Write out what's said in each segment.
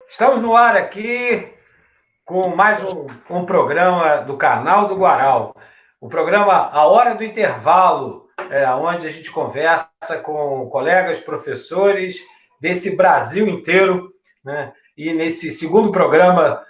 Estamos no ar aqui com mais um programa do canal do Guaral. O programa A Hora do Intervalo, onde a gente conversa com colegas, professores desse Brasil inteiro, né? E nesse segundo programa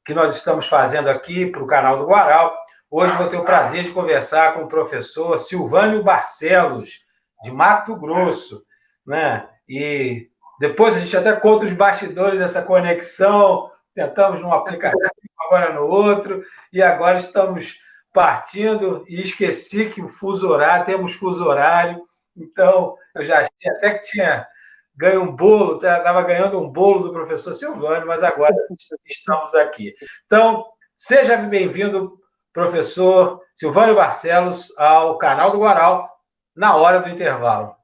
que nós estamos fazendo aqui para o canal do Guaral, hoje vou ter o prazer de conversar com o professor Silvânio Barcelos, de Mato Grosso, né? E depois a gente até conta os bastidores dessa conexão, tentamos num aplicativo, agora no outro, e agora estamos partindo, e esqueci que o fuso horário, temos fuso horário, então eu já achei até que tinha ganho um bolo, estava ganhando um bolo do professor Silvânio, mas agora estamos aqui. Então, seja bem-vindo, professor Silvânio Barcelos, ao canal do Guaral, na hora do intervalo.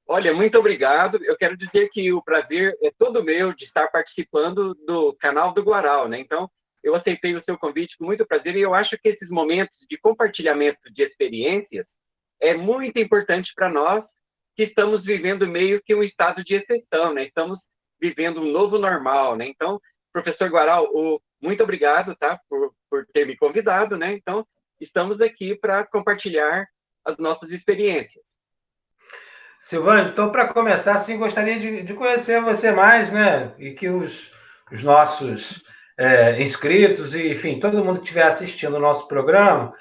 Olha, muito obrigado. Eu quero dizer que o prazer é todo meu de estar participando do canal do Guaral, né? Então, eu aceitei o seu convite com muito prazer e eu acho que esses momentos de compartilhamento de experiências é muito importante para nós que estamos vivendo meio que um estado de exceção, né? Estamos vivendo um novo normal, né? Então, professor Guaral, muito obrigado, tá? Por ter me convidado, né? Então, estamos aqui para compartilhar as nossas experiências. Silvânio, então, para começar, sim, gostaria de conhecer você mais, né? E que os nossos inscritos e, enfim, todo mundo que estiver assistindo o nosso programa,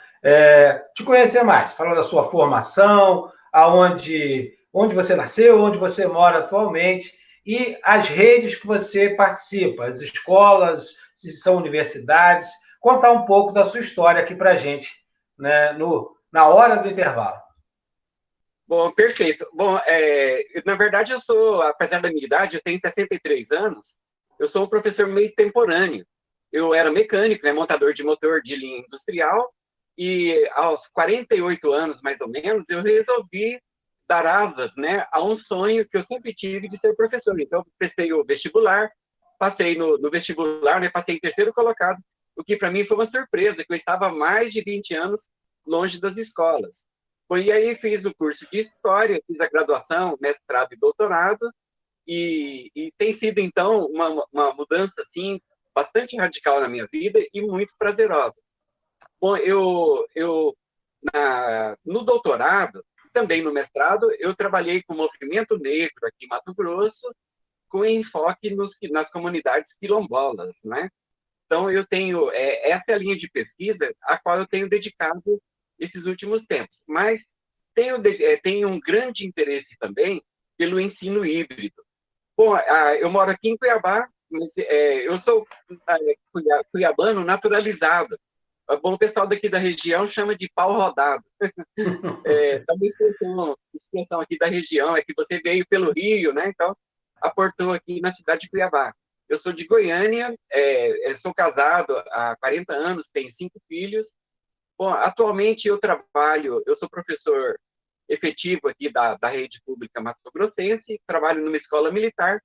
te conhecer mais, falar da sua formação, onde você nasceu, onde você mora atualmente e as redes que você participa, as escolas, se são universidades, contar um pouco da sua história aqui para a gente, né? Na hora do intervalo. Bom, perfeito. Bom, na verdade, eu sou, apesar da minha idade, eu tenho 63 anos, eu sou um professor meio temporâneo. Eu era mecânico, né, montador de motor de linha industrial, e aos 48 anos, mais ou menos, eu resolvi dar asas, né, a um sonho que eu sempre tive de ser professor. Então, eu prestei o vestibular, passei no vestibular, né, passei em terceiro colocado, o que para mim foi uma surpresa, que eu estava há mais de 20 anos longe das escolas. E aí fiz o curso de História, fiz a graduação, mestrado e doutorado, e tem sido, então, uma mudança, assim, bastante radical na minha vida e muito prazerosa. Bom, no doutorado, também no mestrado, eu trabalhei com o movimento negro aqui em Mato Grosso, com enfoque nas comunidades quilombolas, né? Então, eu tenho, essa é a linha de pesquisa a qual eu tenho dedicado esses últimos tempos. Mas tenho um grande interesse também pelo ensino híbrido. Bom, eu moro aqui em Cuiabá, mas, eu sou cuiabano naturalizado. Bom, o pessoal daqui da região chama de pau rodado. Também expressão aqui da região é que você veio pelo Rio, né? Então, aportou aqui na cidade de Cuiabá. Eu sou de Goiânia, sou casado há 40 anos, tenho 5 filhos. Bom, atualmente eu sou professor efetivo aqui da rede pública mato-grossense, trabalho numa escola militar,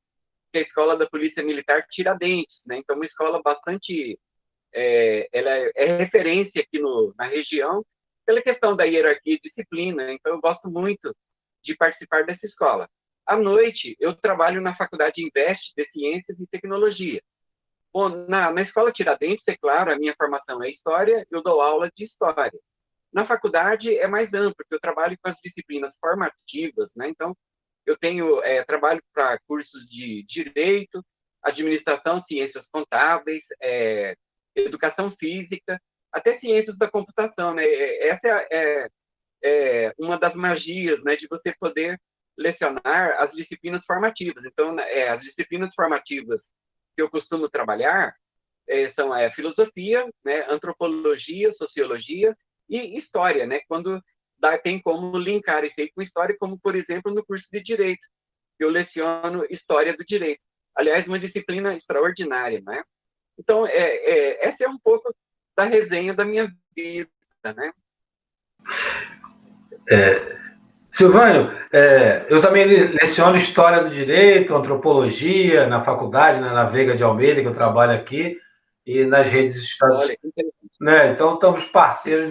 que é a Escola da Polícia Militar Tiradentes, né? Então, uma escola bastante, ela é referência aqui na região, pela questão da hierarquia e disciplina, então eu gosto muito de participar dessa escola. À noite, eu trabalho na Faculdade Invest de Ciências e Tecnologia. Bom, na Escola Tiradentes, é claro, a minha formação é História, eu dou aula de História. Na faculdade é mais amplo, porque eu trabalho com as disciplinas formativas, né? Então, eu tenho trabalho para cursos de Direito, Administração, Ciências Contábeis, Educação Física, até Ciências da Computação, né? Essa uma das magias, né, de você poder lecionar as disciplinas formativas. Então, as disciplinas formativas que eu costumo trabalhar são filosofia, né, antropologia, sociologia e história, né, quando tem como linkar isso aí com história, como, por exemplo, no curso de Direito, que eu leciono História do Direito. Aliás, uma disciplina extraordinária, né? Então, essa é um pouco da resenha da minha vida, né? Silvânio, eu também leciono História do Direito, Antropologia na faculdade, na Veiga de Almeida, que eu trabalho aqui, e nas redes estaduais. Olha, que interessante. Né? Então, estamos parceiros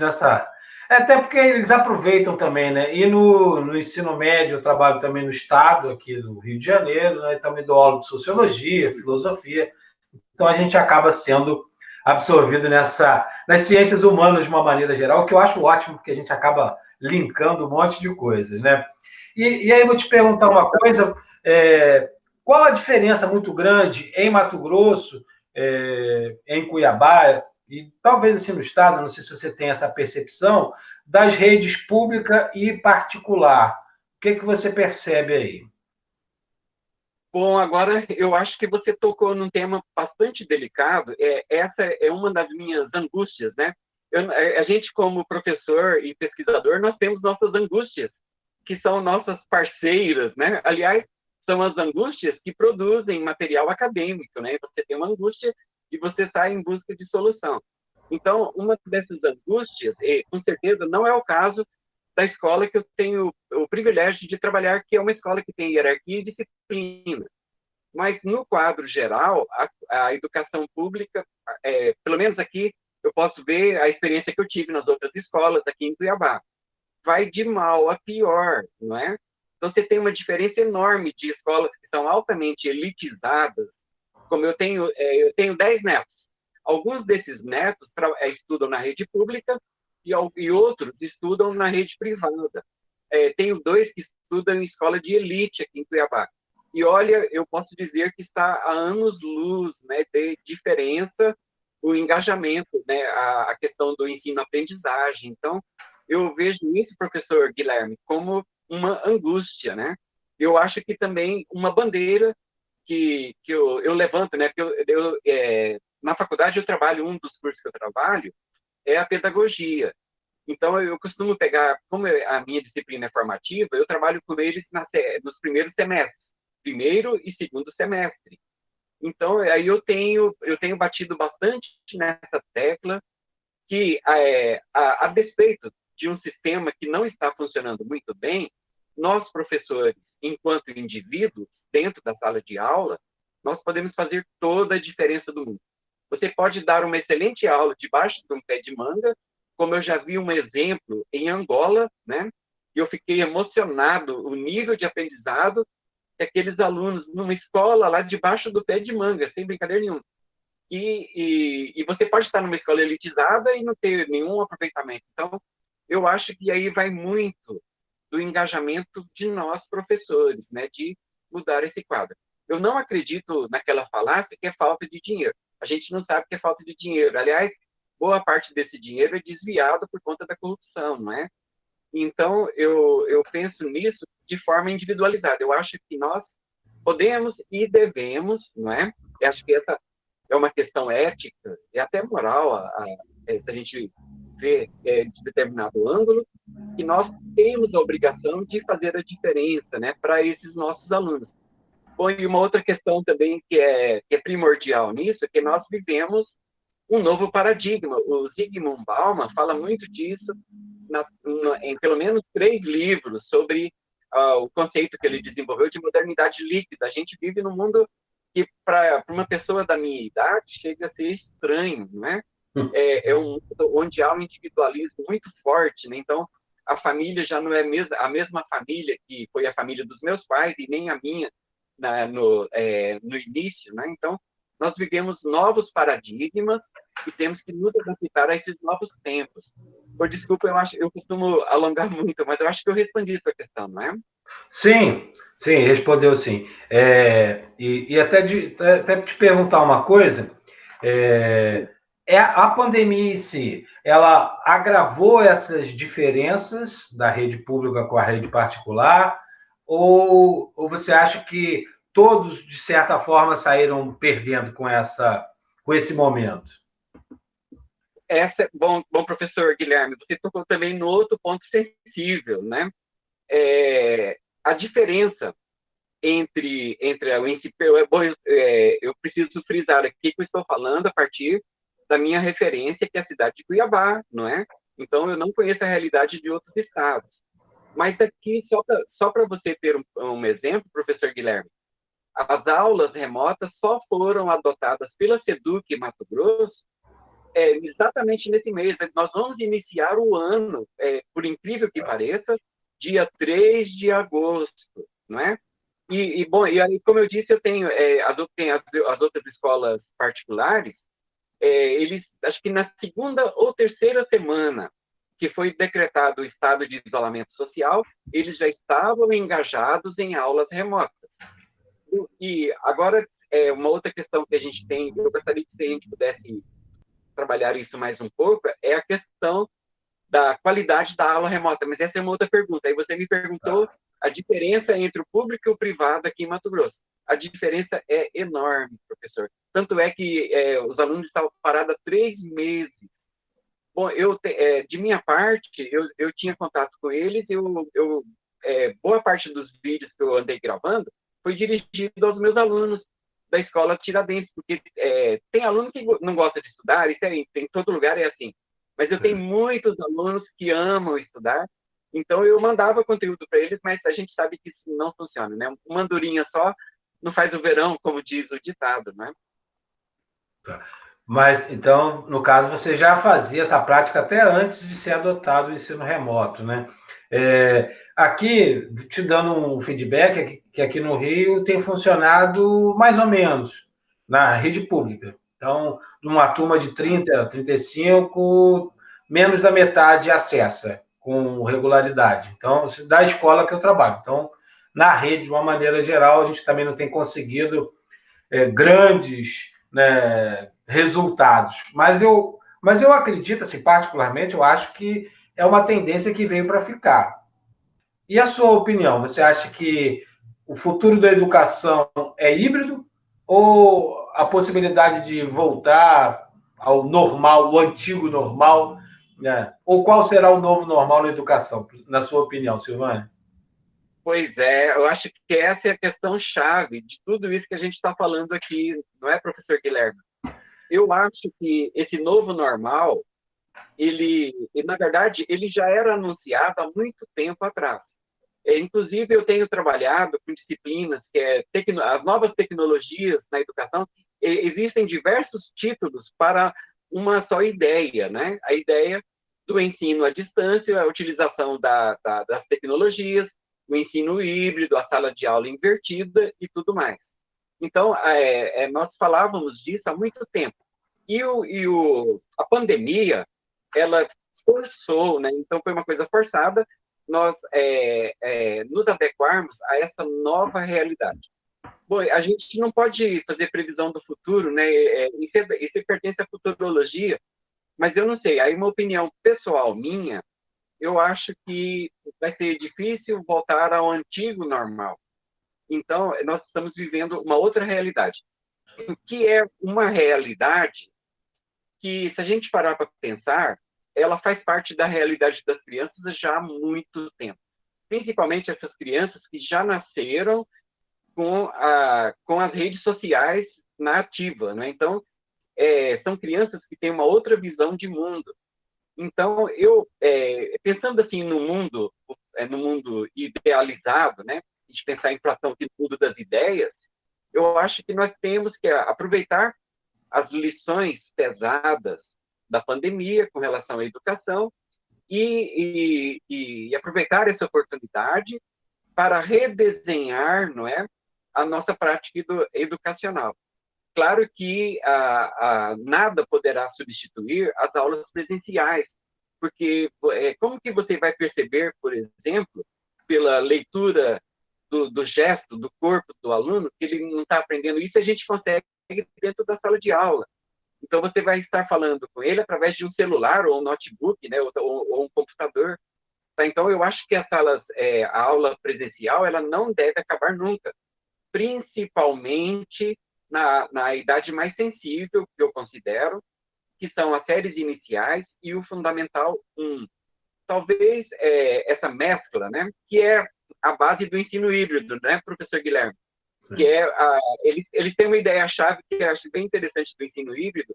Até porque eles aproveitam também, né? E no ensino médio, eu trabalho também no estado, aqui do Rio de Janeiro, né? Também dou aula de sociologia, filosofia. Então a gente acaba sendo absorvido nas ciências humanas de uma maneira geral, o que eu acho ótimo, porque a gente acaba linkando um monte de coisas, né? E aí eu vou te perguntar uma coisa: qual a diferença muito grande em Mato Grosso, em Cuiabá, e talvez assim no estado, não sei se você tem essa percepção, das redes pública e particular? O que, que você percebe aí? Bom, agora eu acho que você tocou num tema bastante delicado. Essa é uma das minhas angústias, né? A gente, como professor e pesquisador, nós temos nossas angústias, que são nossas parceiras, né? Aliás, são as angústias que produzem material acadêmico, né? Você tem uma angústia e você sai em busca de solução. Então, uma dessas angústias, e com certeza não é o caso da escola que eu tenho o privilégio de trabalhar, que é uma escola que tem hierarquia e disciplina. Mas, no quadro geral, a educação pública, pelo menos aqui, eu posso ver a experiência que eu tive nas outras escolas aqui em Cuiabá. Vai de mal a pior, não é? Então, você tem uma diferença enorme de escolas que são altamente elitizadas, como eu tenho 10 netos. Alguns desses netos estudam na rede pública e outros estudam na rede privada. Tenho dois que estudam em escola de elite aqui em Cuiabá. E olha, eu posso dizer que está a anos-luz, né, de diferença o engajamento, né, a questão do ensino-aprendizagem. Então, eu vejo isso, professor Guilherme, como uma angústia, né? Eu acho que também uma bandeira que eu levanto, né? Porque na faculdade eu trabalho, um dos cursos que eu trabalho é a pedagogia. Então, eu costumo pegar, como a minha disciplina é formativa, eu trabalho com eles nos primeiros semestres, primeiro e segundo semestre. Então, aí eu tenho batido bastante nessa tecla que, a despeito de um sistema que não está funcionando muito bem, nós, professores, enquanto indivíduos, dentro da sala de aula, nós podemos fazer toda a diferença do mundo. Você pode dar uma excelente aula debaixo de um pé de manga, como eu já vi um exemplo em Angola, né? E eu fiquei emocionado, o nível de aprendizado que aqueles alunos, numa escola lá debaixo do pé de manga, sem brincadeira nenhuma. E você pode estar numa escola elitizada e não ter nenhum aproveitamento. Então, eu acho que aí vai muito do engajamento de nós, professores, né, de mudar esse quadro. Eu não acredito naquela falácia que é falta de dinheiro. A gente não sabe que é falta de dinheiro. Aliás, boa parte desse dinheiro é desviado por conta da corrupção, não é? Então, eu penso nisso de forma individualizada. Eu acho que nós podemos e devemos, não é? Eu acho que essa é uma questão ética e até moral, se a gente vê de determinado ângulo, que nós temos a obrigação de fazer a diferença, né, para esses nossos alunos. Bom, e uma outra questão também que é primordial nisso é que nós vivemos um novo paradigma. O Zygmunt Bauman fala muito disso em pelo menos 3 livros sobre o conceito que ele desenvolveu de modernidade líquida. A gente vive num mundo que, para uma pessoa da minha idade, chega a ser estranho, não é? É um mundo onde há um individualismo muito forte, né? Então, a família já não é a mesma família que foi a família dos meus pais e nem a minha no início, né? Então, nós vivemos novos paradigmas e temos que nos adaptar a esses novos tempos. Por desculpa, eu costumo alongar muito, mas eu acho que eu respondi a sua questão, não é? Sim, sim, respondeu sim. E até te perguntar uma coisa, a pandemia em si, ela agravou essas diferenças da rede pública com a rede particular, ou você acha que todos, de certa forma, saíram perdendo com esse momento? Bom, professor Guilherme, você tocou também no outro ponto sensível, né? A diferença entre o ensino, eu preciso frisar aqui que eu estou falando a partir da minha referência, que é a cidade de Cuiabá, não é? Então, eu não conheço a realidade de outros estados. Mas aqui, só para você ter um exemplo, professor Guilherme, as aulas remotas só foram adotadas pela SEDUC Mato Grosso exatamente nesse mês. Nós vamos iniciar o ano, por incrível que pareça, dia 3 de agosto, não é? Bom, e aí, como eu disse, eu tenho, as outras escolas particulares, eles, acho que na segunda ou terceira semana que foi decretado o estado de isolamento social, eles já estavam engajados em aulas remotas. E agora, uma outra questão que a gente tem, eu gostaria que a gente pudesse trabalhar isso mais um pouco, é a questão da qualidade da aula remota, mas essa é uma outra pergunta. Aí você me perguntou a diferença entre o público e o privado aqui em Mato Grosso. A diferença é enorme, professor. Tanto é que os alunos estavam parados há 3 meses. Bom, de minha parte, eu tinha contato com eles, boa parte dos vídeos que eu andei gravando foi dirigido aos meus alunos da escola Tiradentes, porque tem aluno que não gosta de estudar, isso em todo lugar é assim. Mas eu tenho muitos alunos que amam estudar, então eu mandava conteúdo para eles, mas a gente sabe que isso não funciona, né? Uma andorinha só não faz o verão, como diz o ditado, né? Tá. Mas, então, no caso, você já fazia essa prática até antes de ser adotado o ensino remoto, né? Aqui, te dando um feedback, que aqui no Rio tem funcionado mais ou menos na rede pública. Então, numa turma de 30, 35, menos da metade acessa com regularidade. Então, da escola que eu trabalho. Então, na rede, de uma maneira geral, a gente também não tem conseguido grandes, né, resultados. Mas eu acredito, assim, particularmente, eu acho que é uma tendência que veio para ficar. E a sua opinião? Você acha que o futuro da educação é híbrido ou a possibilidade de voltar ao normal, o antigo normal, né? Ou qual será o novo normal na educação, na sua opinião, Silvana? Pois é, eu acho que essa é a questão chave de tudo isso que a gente está falando aqui, não é, professor Guilherme? Eu acho que esse novo normal, na verdade, ele já era anunciado há muito tempo atrás. Inclusive, eu tenho trabalhado com disciplinas que as novas tecnologias na educação. Existem diversos títulos para uma só ideia, né? A ideia do ensino à distância, a utilização das tecnologias, o ensino híbrido, a sala de aula invertida e tudo mais. Então, nós falávamos disso há muito tempo. A pandemia, ela forçou, né? Então, foi uma coisa forçada nós nos adequarmos a essa nova realidade. Bom, a gente não pode fazer previsão do futuro, né? Isso pertence à futurologia, mas eu não sei. Aí, uma opinião pessoal minha, eu acho que vai ser difícil voltar ao antigo normal. Então, nós estamos vivendo uma outra realidade, que é uma realidade que, se a gente parar para pensar, ela faz parte da realidade das crianças já há muito tempo. Principalmente essas crianças que já nasceram com as redes sociais na ativa, né? Então, são crianças que têm uma outra visão de mundo. Então, pensando assim no mundo idealizado, né? De pensar em Platão, que no mundo das ideias, eu acho que nós temos que aproveitar as lições pesadas da pandemia com relação à educação e aproveitar essa oportunidade para redesenhar, não é, a nossa prática educacional. Claro que nada poderá substituir as aulas presenciais, porque como que você vai perceber, por exemplo, pela leitura do gesto, do corpo do aluno, que ele não está aprendendo isso, a gente consegue dentro da sala de aula. Então, você vai estar falando com ele através de um celular ou um notebook, né, ou um computador. Tá? Então, eu acho que a aula presencial ela não deve acabar nunca, principalmente na idade mais sensível, que eu considero, que são as séries iniciais e o Fundamental 1. Talvez essa mescla, né, que é a base do ensino híbrido, né, professor Guilherme? Sim. Que eles têm uma ideia-chave que eu acho bem interessante do ensino híbrido,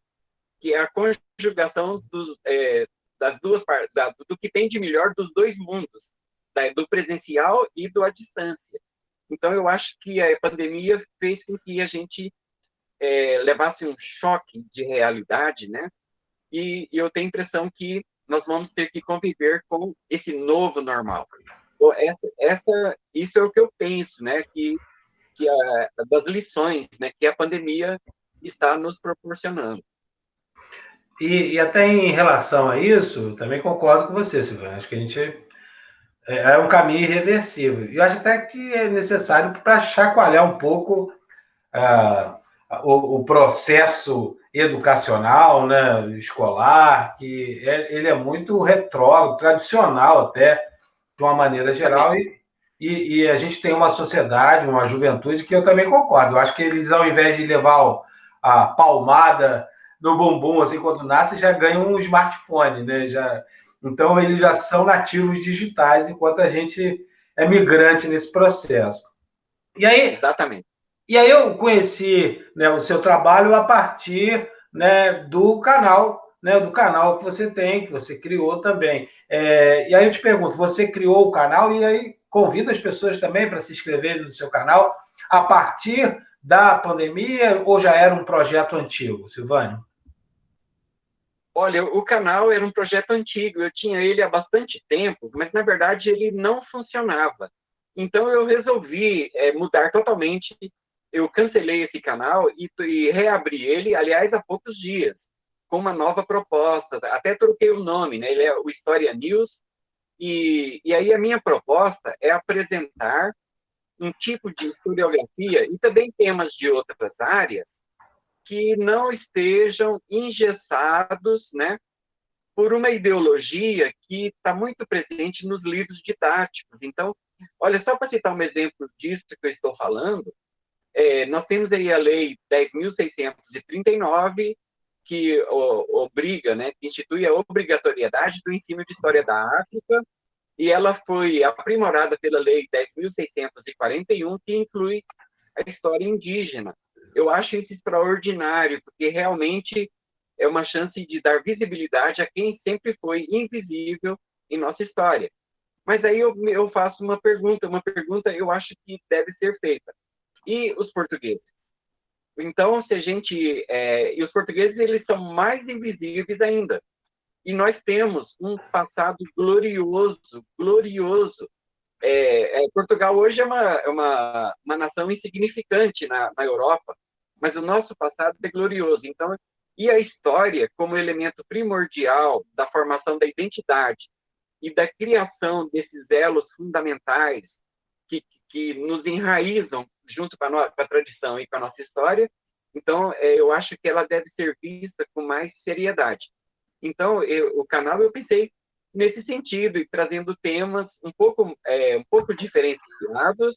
que é a conjugação das duas partes, do que tem de melhor dos dois mundos, do presencial e do à distância. Então, eu acho que a pandemia fez com que a gente levasse um choque de realidade, né? e eu tenho a impressão que nós vamos ter que conviver com esse novo normal. Então, isso é o que eu penso, né? Das lições, né? Que a pandemia está nos proporcionando. E até em relação a isso, também concordo com você, Silvana. Acho que a gente é um caminho irreversível. E eu acho até que é necessário para chacoalhar um pouco ah, o processo educacional, né, escolar, que ele é muito retrógrado, tradicional até, de uma maneira geral, e a gente tem uma sociedade, uma juventude que eu também concordo. Eu acho que eles, ao invés de levar a palmada no bumbum, assim, quando nasce, já ganham um smartphone, né? Então, eles já são nativos digitais, enquanto a gente é migrante nesse processo. E aí, Exatamente. e aí eu conheci, né, o seu trabalho a partir, né, do canal que você tem, que você criou também. E aí eu te pergunto, você criou o canal e aí convida as pessoas também para se inscreverem no seu canal a partir da pandemia ou já era um projeto antigo, Silvânio? Olha, o canal era um projeto antigo, eu tinha ele há bastante tempo, mas na verdade ele não funcionava. Então eu resolvi mudar totalmente. Eu cancelei esse canal e reabri ele, aliás, há poucos dias, com uma nova proposta. Até troquei o nome, né? Ele é o História News. E aí a minha proposta é apresentar um tipo de historiografia e também temas de outras áreas que não estejam engessados, né, por uma ideologia que está muito presente nos livros didáticos. Então, olha, só para citar um exemplo disso que eu estou falando, nós temos aí a Lei 10.639, que obriga, né, que institui a obrigatoriedade do ensino de história da África, e ela foi aprimorada pela Lei 10.641, que inclui a história indígena. Eu acho isso extraordinário, porque realmente é uma chance de dar visibilidade a quem sempre foi invisível em nossa história. Mas aí eu faço uma pergunta eu acho que deve ser feita. E os portugueses? Então, se a gente... e os portugueses, eles são mais invisíveis ainda. E nós temos um passado glorioso, glorioso. Portugal hoje é uma nação insignificante na Europa, mas o nosso passado é glorioso. Então, e a história como elemento primordial da formação da identidade e da criação desses elos fundamentais que nos enraizam junto com a tradição e com a nossa história, então eu acho que ela deve ser vista com mais seriedade. Então, o canal eu pensei nesse sentido e trazendo temas um pouco diferenciados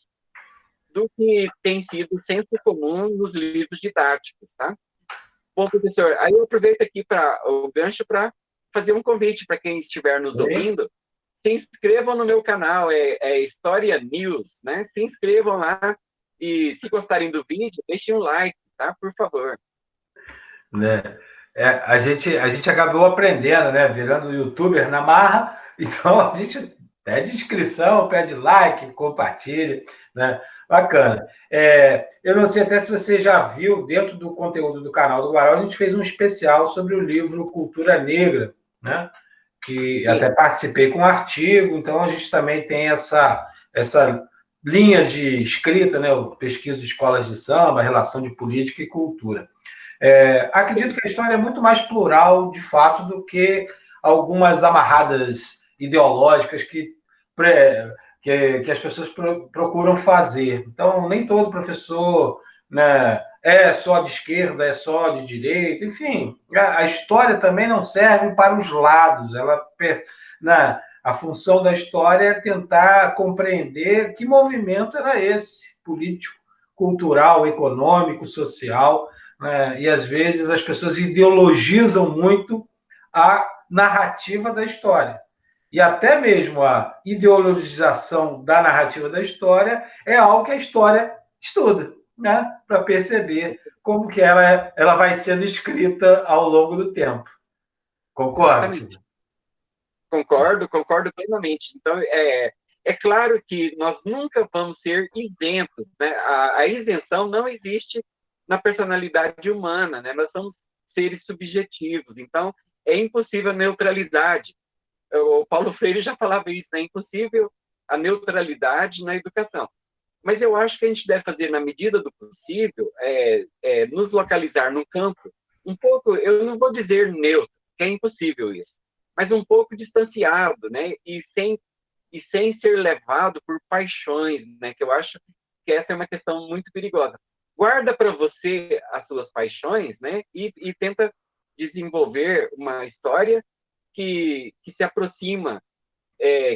do que tem sido senso comum nos livros didáticos, tá? Bom, professor, aí eu aproveito aqui para o gancho para fazer um convite para quem estiver nos Sim. ouvindo. Se inscrevam no meu canal, História News, né? Se inscrevam lá e se gostarem do vídeo, deixem um like, tá? Por favor. Né? A gente acabou aprendendo, né? Virando youtuber na marra, então a gente pede inscrição, pede like, compartilha, né? Bacana. Eu não sei até se você já viu, dentro do conteúdo do canal do Guaral, a gente fez um especial sobre o livro Cultura Negra, né? Que Sim. até participei com um artigo, então a gente também tem essa linha de escrita, né? Eu pesquiso escolas de samba, relação de política e cultura. Acredito que a história é muito mais plural, de fato, do que algumas amarradas ideológicas que as pessoas procuram fazer. Então, nem todo professor, né, é só de esquerda, é só de direita, enfim. A história também não serve para os lados. A função da história é tentar compreender que movimento era esse, político, cultural, econômico, social, né? E às vezes as pessoas ideologizam muito a narrativa da história. E até mesmo a ideologização da narrativa da história é algo que a história estuda, né? Para perceber como que ela vai sendo escrita ao longo do tempo. Concorda, Silvio? Exatamente. Concordo plenamente. Então, é claro que nós nunca vamos ser isentos, né? A isenção não existe na personalidade humana, né? Nós somos seres subjetivos. Então, é impossível a neutralidade. O Paulo Freire já falava isso, né? É impossível a neutralidade na educação. Mas eu acho que a gente deve fazer, na medida do possível, nos localizar no campo um pouco, eu não vou dizer neutro, que é impossível isso, mas um pouco distanciado, né? E sem ser levado por paixões, né? Que eu acho que essa é uma questão muito perigosa. Guarda para você as suas paixões, né? E tenta desenvolver uma história que se aproxima,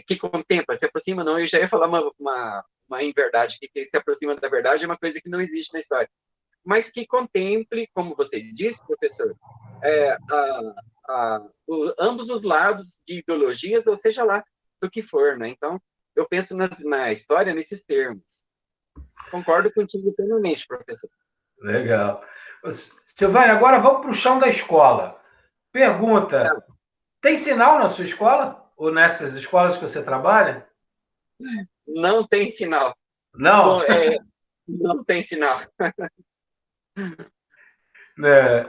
que contempla, se aproxima não, eu já ia falar uma inverdade, que se aproxima da verdade é uma coisa que não existe na história, mas que contemple, como você disse, professor, é, a, ambos os lados de ideologias, ou seja lá, do que for, né? Então, eu penso na história nesses termos. Concordo contigo plenamente, professor. Legal. Silvânia, agora vamos para o chão da escola. Pergunta: tem sinal na sua escola? Ou nessas escolas que você trabalha? Não tem sinal. Não? Não tem sinal.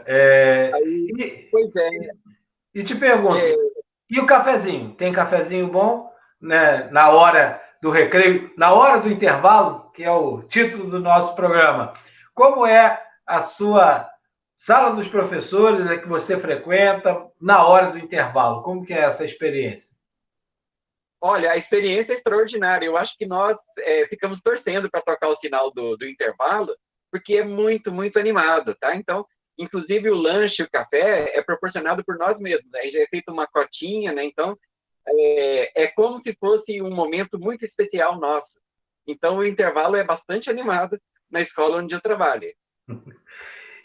Aí, pois E te pergunto, é, e o cafezinho? Tem cafezinho bom, né, na hora do recreio, na hora do intervalo, que é o título do nosso programa? Como é a sua sala dos professores, a que você frequenta, na hora do intervalo? Como que é essa experiência? olha, a experiência é extraordinária. Eu acho que nós ficamos torcendo para tocar o sinal do intervalo, porque é muito, muito animado, tá? Então, inclusive o lanche, o café é proporcionado por nós mesmos. Aí já é feita uma cotinha, né? Então, é como se fosse um momento muito especial nosso. Então, o intervalo é bastante animado na escola onde eu trabalho.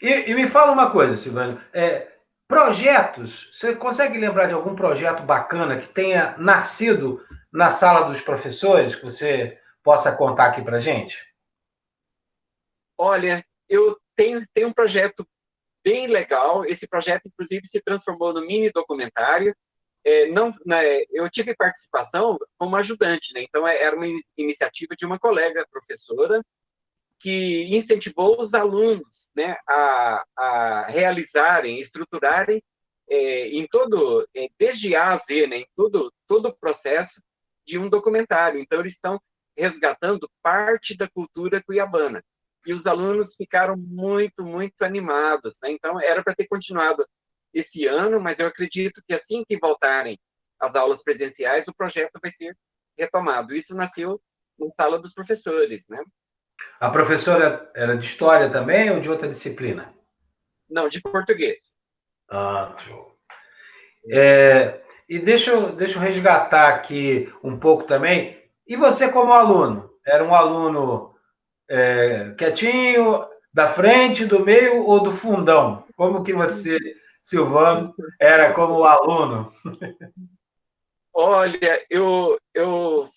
E me fala uma coisa, Silvânio. Projetos, você consegue lembrar de algum projeto bacana que tenha nascido na sala dos professores, que você possa contar aqui para gente? Olha, eu tenho um projeto bem legal. Esse projeto, inclusive, se transformou no mini documentário. Não, né, eu tive participação como ajudante, né? Então, era uma iniciativa de uma colega professora que incentivou os alunos, né, a realizarem, estruturarem desde A a Z, né, em todo o processo de um documentário. Então, eles estão resgatando parte da cultura cuiabana. E os alunos ficaram muito, muito animados, né? Então, era para ter continuado esse ano, mas eu acredito que assim que voltarem as aulas presenciais, o projeto vai ser retomado. Isso nasceu na sala dos professores, né? A professora era de história também ou de outra disciplina? Não, de português. Ah, show. E deixa eu resgatar aqui um pouco também. E você, como aluno? Era um aluno quietinho, da frente, do meio ou do fundão? Como que você, Silvano, era como aluno? Olha, eu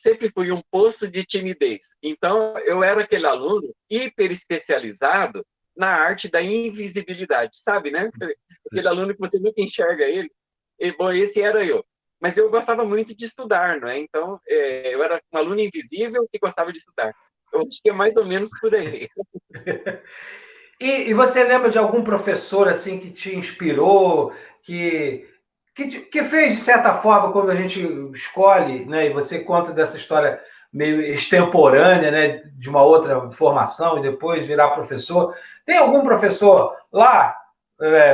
sempre fui um poço de timidez. Então, eu era aquele aluno hiper especializado na arte da invisibilidade, sabe, né? Aquele aluno que você nunca enxerga ele. E, bom, esse era eu. Mas eu gostava muito de estudar, não é? Então, eu era um aluno invisível que gostava de estudar. Eu acho que é mais ou menos por aí. E você lembra de algum professor assim que te inspirou, que fez, de certa forma, quando a gente escolhe, né, e você conta dessa história meio extemporânea, né, de uma outra formação e depois virar professor, tem algum professor lá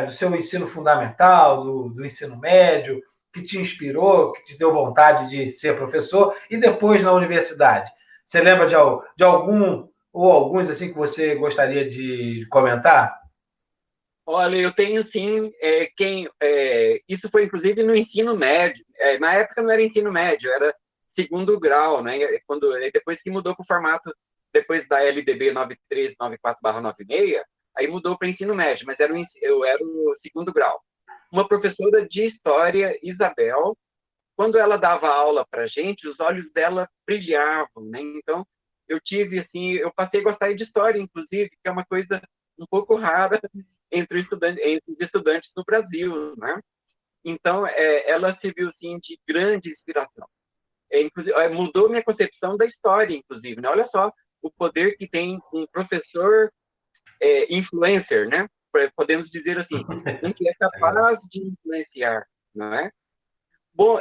do seu ensino fundamental, do ensino médio, que te inspirou, que te deu vontade de ser professor e depois na universidade? Você lembra de algum ou alguns assim que você gostaria de comentar? Olha, eu tenho sim, isso foi inclusive no ensino médio. Na época não era ensino médio, era segundo grau, né? Depois que mudou para o formato, depois da LDB 9394/96, aí mudou para ensino médio, mas eu era o segundo grau. Uma professora de história, Isabel, quando ela dava aula para gente, os olhos dela brilhavam, né? Então, eu passei a gostar de história, inclusive, que é uma coisa um pouco rara entre os estudantes no Brasil, né? Então, ela serviu, assim, de grande inspiração. Mudou minha concepção da história, inclusive, né? Olha só o poder que tem um professor influencer, né? Podemos dizer assim, um que é capaz de influenciar. não é? Bom,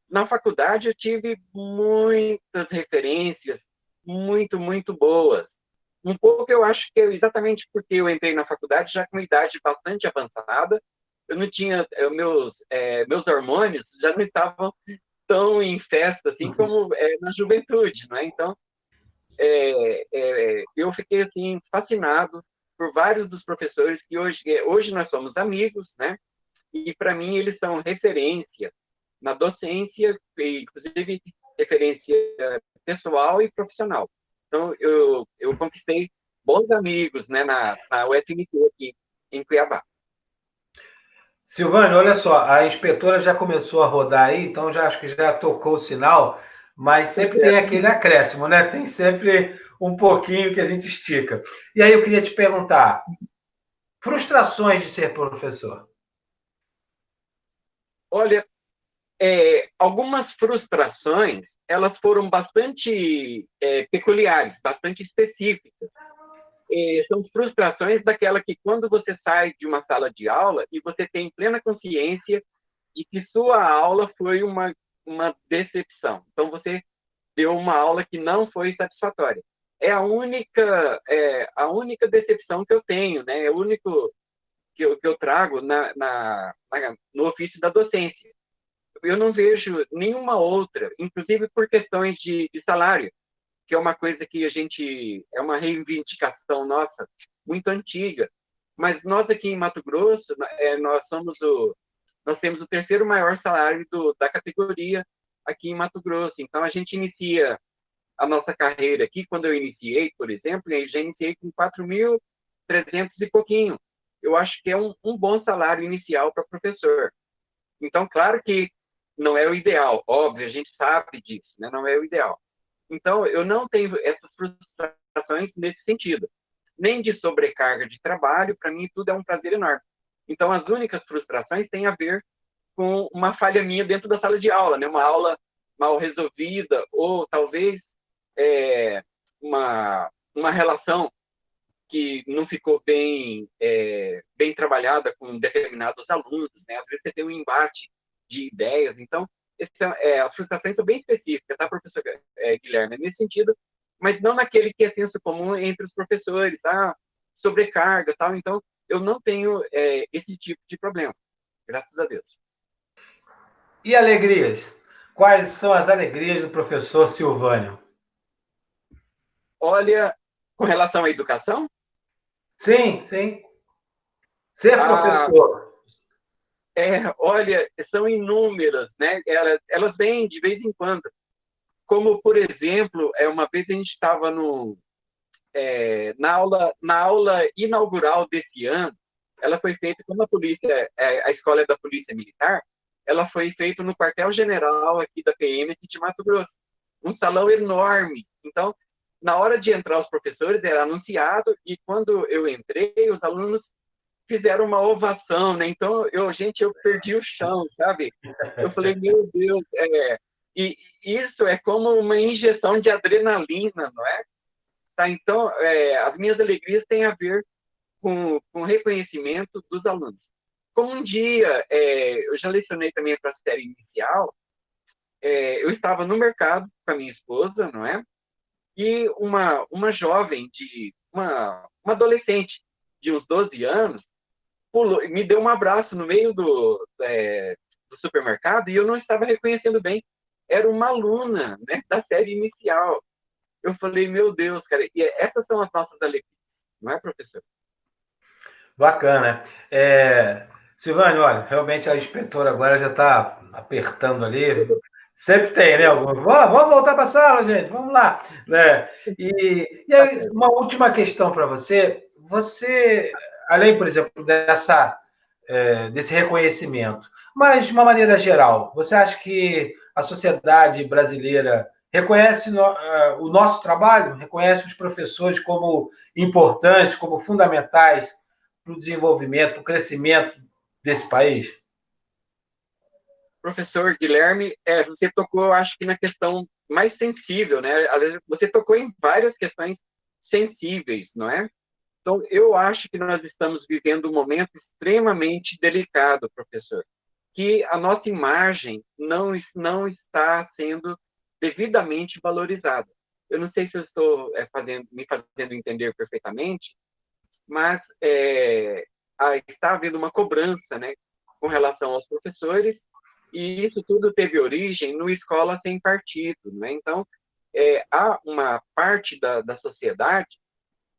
na faculdade eu tive muitas referências muito boas. Um pouco eu acho que é exatamente porque eu entrei na faculdade já com uma idade bastante avançada, eu não tinha, meus hormônios já não estavam tão em festa assim como na juventude, não é? Então, eu fiquei assim fascinado por vários dos professores que hoje nós somos amigos, né? E para mim eles são referência na docência, inclusive referência pessoal e profissional. Então eu conquistei bons amigos, né, na UFMT aqui em Cuiabá. Silvânio, olha só, a inspetora já começou a rodar aí, então já acho que já tocou o sinal, mas Tá sempre tem certo. aquele acréscimo, né? Tem sempre um pouquinho que a gente estica. E aí eu queria te perguntar, frustrações de ser professor? Olha, algumas frustrações elas foram bastante peculiares, bastante específicas. São frustrações daquela que quando você sai de uma sala de aula e você tem plena consciência de que sua aula foi uma decepção. Então, você deu uma aula que não foi satisfatória. É a única decepção que eu tenho, né? É o único que eu trago no ofício da docência. Eu não vejo nenhuma outra, inclusive por questões de salário, que é uma coisa que é uma reivindicação nossa, muito antiga. Mas nós aqui em Mato Grosso, nós temos o terceiro maior salário da categoria aqui em Mato Grosso. Então, a gente inicia a nossa carreira aqui, quando eu iniciei, por exemplo, eu já iniciei com 4.300 e pouquinho. Eu acho que é um bom salário inicial para professor. Então, claro que não é o ideal, óbvio, a gente sabe disso, né? Não é o ideal. Então, eu não tenho essas frustrações nesse sentido. Nem de sobrecarga de trabalho, para mim tudo é um prazer enorme. Então, as únicas frustrações têm a ver com uma falha minha dentro da sala de aula, né? Uma aula mal resolvida, ou talvez uma relação que não ficou bem trabalhada com determinados alunos, né? Às vezes você tem um embate de ideias. Então, as frustrações são bem específicas, tá, professor Guilherme? Nesse sentido, mas não naquele que é senso comum entre os professores, tá? Sobrecarga, tal. Então, eu não tenho esse tipo de problema, graças a Deus. E alegrias? Quais são as alegrias do professor Silvânio? Olha, com relação à educação, Sim, sim. Ser a, professor. olha, são inúmeras, né? Elas vêm de vez em quando. Como, por exemplo, uma vez a gente estava na aula inaugural desse ano, ela foi feita como a escola é da Polícia Militar, ela foi feita no quartel-general aqui da PM aqui de Mato Grosso. Um salão enorme. Então, na hora de entrar os professores, era anunciado, e quando eu entrei, os alunos fizeram uma ovação, né? Então, eu perdi o chão, sabe? Eu falei, meu Deus, e isso é como uma injeção de adrenalina, não é? Tá? Então, as minhas alegrias têm a ver com o reconhecimento dos alunos. Como um dia, eu já lecionei também para a série inicial, eu estava no mercado com a minha esposa, não é? E uma jovem, uma adolescente de uns 12 anos, pulou, me deu um abraço no meio do supermercado, e eu não estava reconhecendo bem. Era uma aluna, né, da série inicial. Eu falei, meu Deus, cara, e essas são as nossas alegrias, não é, professor? Bacana. Silvânio, olha, realmente a inspetora agora já está apertando ali. Sempre tem, né? Vamos voltar para a sala, gente, vamos lá. Né? E Tá aí, certo. uma última questão para você. Você, além, por exemplo, desse reconhecimento, mas de uma maneira geral, você acha que a sociedade brasileira reconhece o nosso trabalho, reconhece os professores como importantes, como fundamentais para o desenvolvimento, para o crescimento desse país? Professor Guilherme, você tocou, acho que na questão mais sensível, né? Às vezes você tocou em várias questões sensíveis, não é? Então, eu acho que nós estamos vivendo um momento extremamente delicado, professor. que a nossa imagem não está sendo devidamente valorizada. Eu não sei se eu estou me fazendo entender perfeitamente, mas está havendo uma cobrança, né, com relação aos professores, e isso tudo teve origem no Escola Sem Partido. Né? Então, há uma parte da sociedade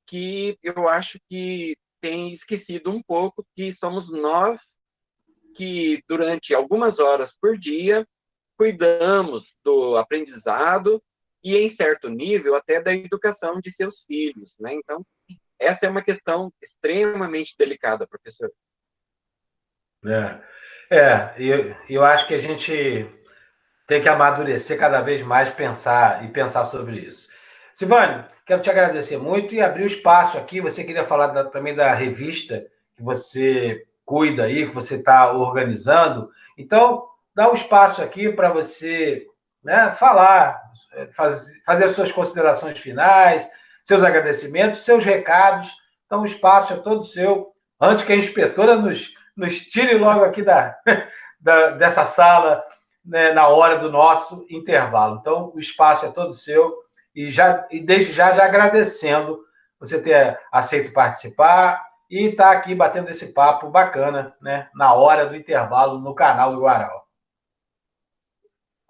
que eu acho que tem esquecido um pouco que somos nós que, durante algumas horas por dia, cuidamos do aprendizado e, em certo nível, até da educação de seus filhos. Né? Então, essa é uma questão extremamente delicada, professor. Eu acho que a gente tem que amadurecer cada vez mais pensar sobre isso. Silvânia, quero te agradecer muito e abrir o espaço aqui. Você queria falar também da revista que você cuida aí, que você está organizando. Então, dá um espaço aqui para você, né, falar, fazer as suas considerações finais, seus agradecimentos, seus recados. Então, o espaço é todo seu. Antes que a inspetora nos tire logo aqui dessa sala, né, na hora do nosso intervalo. Então, o espaço é todo seu e desde já agradecendo você ter aceito participar e estar aqui batendo esse papo bacana, né, na hora do intervalo no canal do Guaral.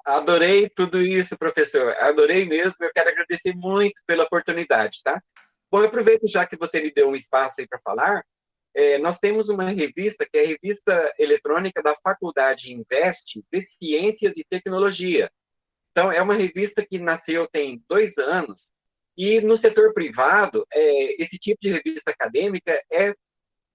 Adorei tudo isso, professor. Adorei mesmo. Eu quero agradecer muito pela oportunidade, tá? Bom, eu aproveito já que você me deu um espaço aí para falar. Nós temos uma revista que é a Revista Eletrônica da Faculdade Invest de Ciências e Tecnologia. Então, é uma revista que nasceu tem 2 anos e no setor privado, esse tipo de revista acadêmica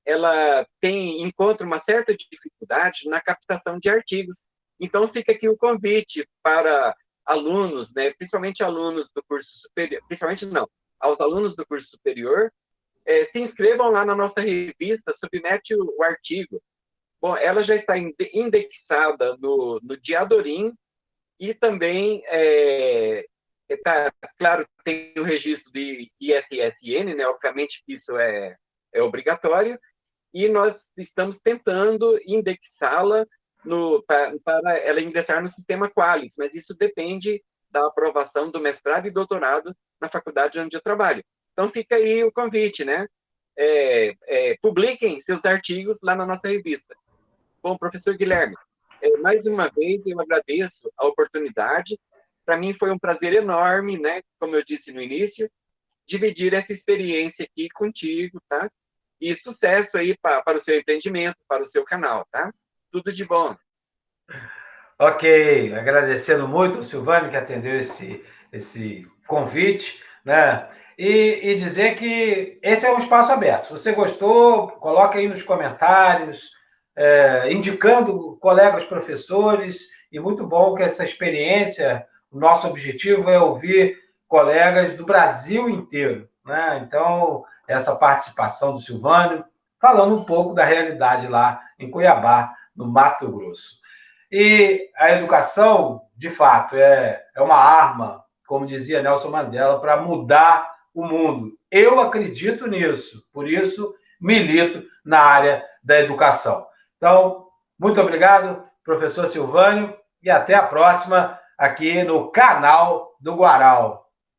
ela encontra uma certa dificuldade na captação de artigos. Então, fica aqui o convite para alunos, né, principalmente alunos do curso superior, principalmente não, aos alunos do curso superior, se inscrevam lá na nossa revista, submete o artigo. Bom, ela já está indexada no Diadorim e também, claro, tem o registro de ISSN, né, obviamente que isso é obrigatório, e nós estamos tentando indexá-la para ela ingressar no sistema Qualis, mas isso depende da aprovação do mestrado e doutorado na faculdade onde eu trabalho. Então, fica aí o convite, né? Publiquem seus artigos lá na nossa revista. Bom, professor Guilherme, mais uma vez eu agradeço a oportunidade. Para mim foi um prazer enorme, né? Como eu disse no início, dividir essa experiência aqui contigo, tá? E sucesso aí para o seu empreendimento, para o seu canal, tá? Tudo de bom. Ok, agradecendo muito o Silvânio que atendeu esse convite, né? E dizer que esse é um espaço aberto. Se você gostou, coloque aí nos comentários, indicando colegas professores, e muito bom que essa experiência, o nosso objetivo é ouvir colegas do Brasil inteiro, né? Então, essa participação do Silvânio, falando um pouco da realidade lá em Cuiabá, no Mato Grosso. E a educação, de fato, é uma arma, como dizia Nelson Mandela, para mudar o mundo. Eu acredito nisso, por isso milito na área da educação. Então, muito obrigado, professor Silvânio, e até a próxima aqui no canal do Guaral.